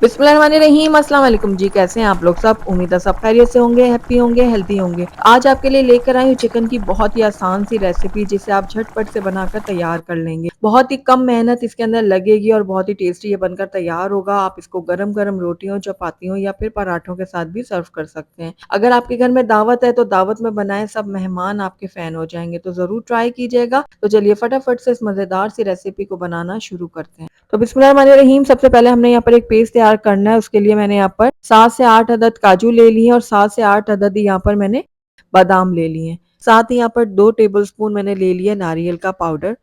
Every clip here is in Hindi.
बिस्मिल्लाहिर्रहमानिर्रहीम, अस्सलाम वालेकुम जी। कैसे हैं आप लोग सब? उम्मीद है सब खैरियत से होंगे, हैप्पी होंगे, हेल्दी होंगे। आज आपके लिए लेकर आई हूँ चिकन की बहुत ही आसान सी रेसिपी, जिसे आप झटपट से बनाकर तैयार कर लेंगे। बहुत ही कम मेहनत इसके अंदर लगेगी और बहुत ही टेस्टी ये बनकर तैयार होगा। आप इसको गरम गरम रोटियों, चपातियों या फिर पराठों के साथ भी सर्व कर सकते हैं। अगर आपके घर में दावत है तो दावत में बनाए, सब मेहमान आपके फैन हो जाएंगे, तो जरूर ट्राई कीजिएगा। तो चलिए फटाफट से इस मजेदार सी रेसिपी को बनाना शुरू करते हैं। तो बिस्मिल्लाहिर्रहमानिर्रहीम, सबसे पहले हमने यहाँ पर एक पेस्ट तैयार करना है। उसके लिए मैंने यहाँ पर 7 से 8 अदद काजू ले लिए और 7 से 8 अदद यहाँ पर मैंने बादाम ले लिए हैं। साथ ही यहाँ पर 2 टेबलस्पून मैंने ले लिया नारियल का पाउडर।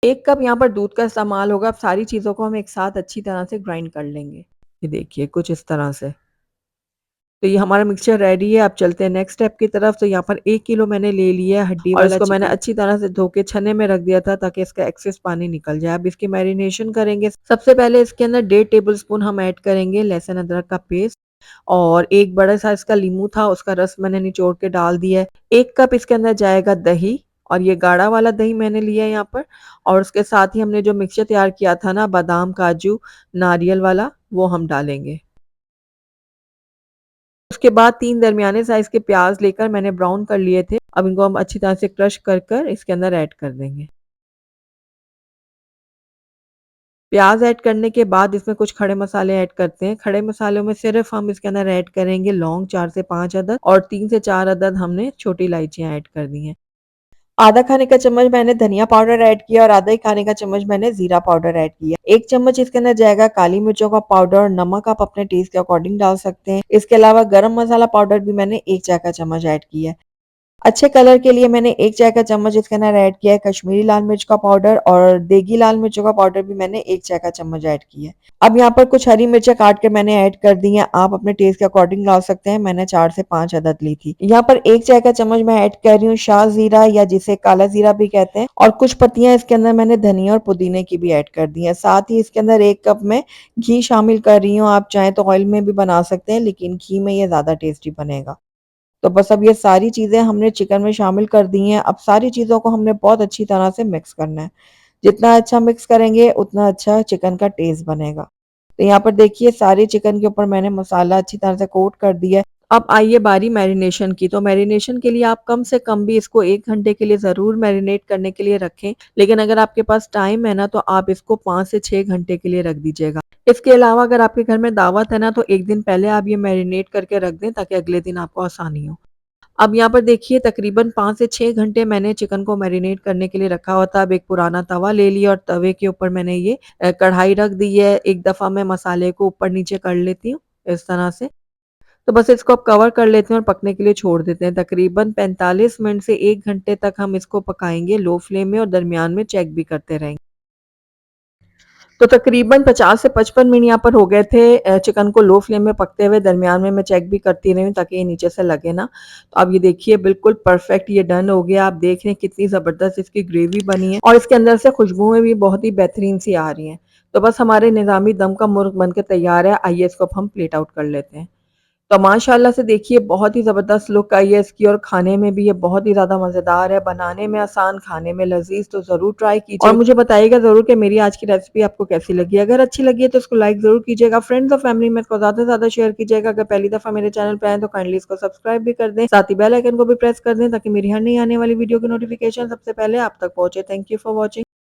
1 कप यहाँ पर दूध का इस्तेमाल होगा। अब सारी चीज़ों को हम एक साथ अच्छी तरह से ग्राइंड कर लेंगे। ये देखिए कुछ इस तरह से। तो ये हमारा मिक्सचर रेडी है। अब चलते हैं नेक्स्ट स्टेप की तरफ। तो यहाँ पर 1 किलो मैंने ले लिया है हड्डी वाला, इसको मैंने अच्छी तरह से धो के छन्ने में रख दिया था ताकि इसका एक्सेस पानी निकल जाए। अब इसकी मैरिनेशन करेंगे। सबसे पहले इसके अंदर 1.5 टेबलस्पून हम ऐड करेंगे लहसुन अदरक का पेस्ट, और एक बड़ा सा इसका लीमू था, उसका रस मैंने निचोड़ के डाल दिया है। 1 कप इसके अंदर जाएगा दही, और ये गाढ़ा वाला दही मैंने लिया है यहाँ पर। और उसके साथ ही हमने जो मिक्सचर तैयार किया था ना, बादाम काजू नारियल वाला, वो हम डालेंगे। उसके बाद 3 दरमियाने साइज़ के प्याज़ लेकर मैंने ब्राउन कर लिए थे। अब इनको हम अच्छी तरह से क्रश कर कर इसके अंदर ऐड कर देंगे। प्याज़ ऐड करने के बाद इसमें कुछ खड़े मसाले ऐड करते हैं। खड़े मसालों में सिर्फ़ हम इसके अंदर ऐड करेंगे लौंग 4 से 5 अदद, और 3 से 4 अदद हमने छोटी इलायचियाँ ऐड कर दी हैं। आधा खाने का चम्मच मैंने धनिया पाउडर ऐड किया और आधा ही खाने का चम्मच मैंने ज़ीरा पाउडर ऐड किया। 1 चम्मच इसके अंदर जाएगा काली मिर्चों का पाउडर, और नमक आप अपने टेस्ट के अकॉर्डिंग डाल सकते हैं। इसके अलावा गरम मसाला पाउडर भी मैंने 1 चाय का चम्मच ऐड किया है। अच्छे कलर के लिए मैंने 1 चाय का चम्मच इसके अंदर ऐड किया है कश्मीरी लाल मिर्च का पाउडर, और देगी लाल मिर्चों का पाउडर भी मैंने 1 चाय का चम्मच ऐड किया है। अब यहाँ पर कुछ हरी मिर्चें काट के मैंने ऐड कर दी हैं। आप अपने टेस्ट के अकॉर्डिंग डाल सकते हैं। मैंने 4 से 5 अदद ली थी। यहाँ पर 1 चाय का चम्मच मैं ऐड कर रही हूँ शाह जीरा, या जिसे काला जीरा भी कहते हैं, और कुछ पत्तियां इसके अंदर मैंने धनिया और पुदीने की भी ऐड कर दी हैं। साथ ही इसके अंदर 1 कप में घी शामिल कर रही हूँ। आप चाहें तो ऑयल में भी बना सकते हैं, लेकिन घी में ये ज्यादा टेस्टी बनेगा। तो बस अब ये सारी चीज़ें हमने चिकन में शामिल कर दी हैं। अब सारी चीज़ों को हमने बहुत अच्छी तरह से मिक्स करना है। जितना अच्छा मिक्स करेंगे उतना अच्छा चिकन का टेस्ट बनेगा। तो यहाँ पर देखिए सारे चिकन के ऊपर मैंने मसाला अच्छी तरह से कोट कर दिया है। अब आइए बारी मैरिनेशन की। तो मैरिनेशन के लिए आप कम से कम भी इसको 1 घंटे के लिए ज़रूर मैरिनेट करने के लिए रखें। लेकिन अगर आपके पास टाइम है ना, तो आप इसको 5 से 6 घंटे के लिए रख दीजिएगा। इसके अलावा अगर आपके घर में दावत है ना, तो 1 दिन पहले आप ये मैरिनेट करके रख दें ताकि अगले दिन आपको आसानी हो। अब यहाँ पर देखिए तकरीबन 5 से 6 घंटे मैंने चिकन को मैरिनेट करने के लिए रखा हुआ था। अब एक पुराना तवा ले लिया और तवे के ऊपर मैंने ये कढ़ाई रख दी है। एक दफ़ा मैं मसाले को ऊपर-नीचे कर लेती हूँ, इस तरह से। तो बस इसको अब कवर कर लेते हैं और पकने के लिए छोड़ देते हैं। तकरीबन 45 मिनट से 1 घंटे तक हम इसको पकाएँगे लो फ्लेम में, और दरमियान में चेक भी करते रहेंगे। तो तकरीबन 50 से 55 मिनट यहाँ पर हो गए थे चिकन को लो फ्लेम में पकते हुए। दरमियान में मैं चेक भी करती रही हूँ ताकि ये नीचे से लगे ना। तो अब ये देखिए बिल्कुल परफेक्ट ये डन हो गया। आप देख रहे हैं कितनी ज़बरदस्त इसकी ग्रेवी बनी है, और इसके अंदर से खुशबुएं भी बहुत ही बेहतरीन सी आ रही हैं। तो बस हमारे निज़ामी दम का मुर्ग बन के तैयार है। आइए इसको अब हम प्लेट आउट कर लेते हैं। तो माशाल्लाह से देखिए बहुत ही ज़बरदस्त लुक आई है इसकी, और खाने में भी ये बहुत ही ज़्यादा मज़ेदार है, बनाने में आसान, खाने में लज़ीज़। तो ज़रूर ट्राई कीजिए और मुझे बताइएगा ज़रूर कि मेरी आज की रेसिपी आपको कैसी लगी। अगर अच्छी लगी है तो इसको लाइक ज़रूर कीजिएगा, फ्रेंड्स और फैमिली में इसको ज़्यादा से ज़्यादा शेयर कीजिएगा। अगर पहली दफ़ा मेरे चैनल पे आए तो काइंडली इसको सब्सक्राइब भी कर दें, साथ ही बेल आइकन को भी प्रेस कर दें ताकि मेरी हर नई आने वाली वीडियो की नोटिफिकेशन सबसे पहले आप तक पहुँचे। Thank you for watching.